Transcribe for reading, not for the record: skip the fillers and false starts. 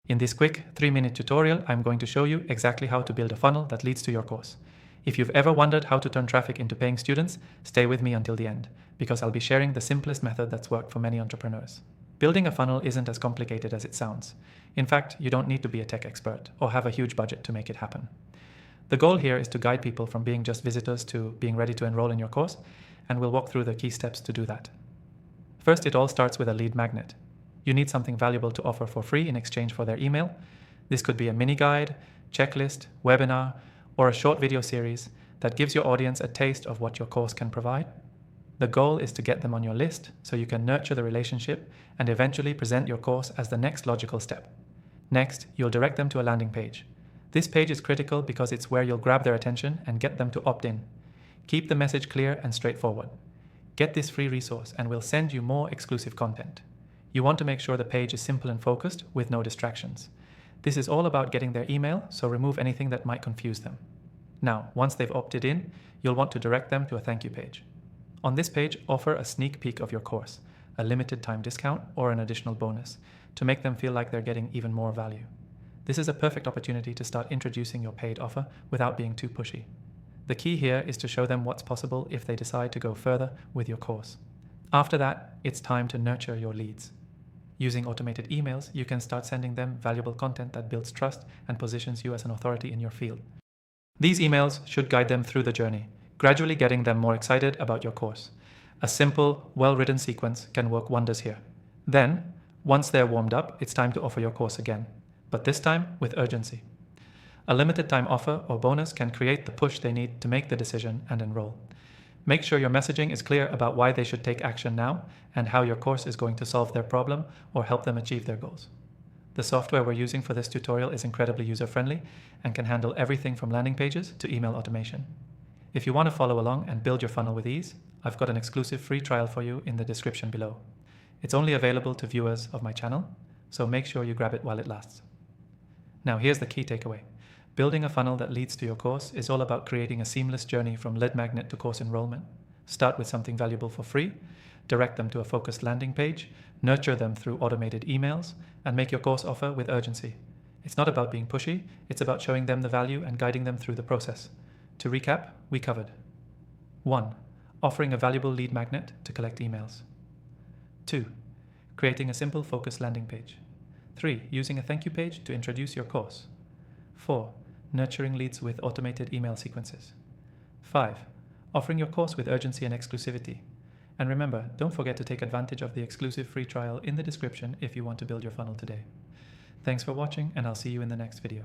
In this quick 3-minute tutorial, I'm going to show you exactly how to build a funnel that leads to your course. If you've ever wondered how to turn traffic into paying students, stay with me until the end, because I'll be sharing the simplest method that's worked for many entrepreneurs. Building a funnel isn't as complicated as it sounds. In fact, you don't need to be a tech expert or have a huge budget to make it happen. The goal here is to guide people from being just visitors to being ready to enroll in your course, and we'll walk through the key steps to do that. First, it all starts with a lead magnet. You need something valuable to offer for free in exchange for their email. This could be a mini guide, checklist, webinar, or a short video series that gives your audience a taste of what your course can provide. The goal is to get them on your list so you can nurture the relationship and eventually present your course as the next logical step. Next, you'll direct them to a landing page. This page is critical because it's where you'll grab their attention and get them to opt in. Keep the message clear and straightforward. Get this free resource and we'll send you more exclusive content. You want to make sure the page is simple and focused with no distractions. This is all about getting their email, so remove anything that might confuse them. Now, once they've opted in, you'll want to direct them to a thank you page. On this page, offer a sneak peek of your course, a limited time discount, or an additional bonus to make them feel like they're getting even more value. This is a perfect opportunity to start introducing your paid offer without being too pushy. The key here is to show them what's possible if they decide to go further with your course. After that, it's time to nurture your leads. Using automated emails, you can start sending them valuable content that builds trust and positions you as an authority in your field. These emails should guide them through the journey, gradually getting them more excited about your course. A simple, well-written sequence can work wonders here. Then, once they're warmed up, it's time to offer your course again, but this time with urgency. A limited time offer or bonus can create the push they need to make the decision and enroll. Make sure your messaging is clear about why they should take action now and how your course is going to solve their problem or help them achieve their goals. The software we're using for this tutorial is incredibly user-friendly and can handle everything from landing pages to email automation. If you want to follow along and build your funnel with ease, I've got an exclusive free trial for you in the description below. It's only available to viewers of my channel, so make sure you grab it while it lasts. Now here's the key takeaway. Building a funnel that leads to your course is all about creating a seamless journey from lead magnet to course enrollment. Start with something valuable for free, direct them to a focused landing page, nurture them through automated emails, and make your course offer with urgency. It's not about being pushy, it's about showing them the value and guiding them through the process. To recap, we covered 1. Offering a valuable lead magnet to collect emails. 2. Creating a simple focused landing page. 3. Using a thank you page to introduce your course. 4. Nurturing leads with automated email sequences. 5. Offering your course with urgency and exclusivity. And remember, don't forget to take advantage of the exclusive free trial in the description if you want to build your funnel today. Thanks for watching, and I'll see you in the next video.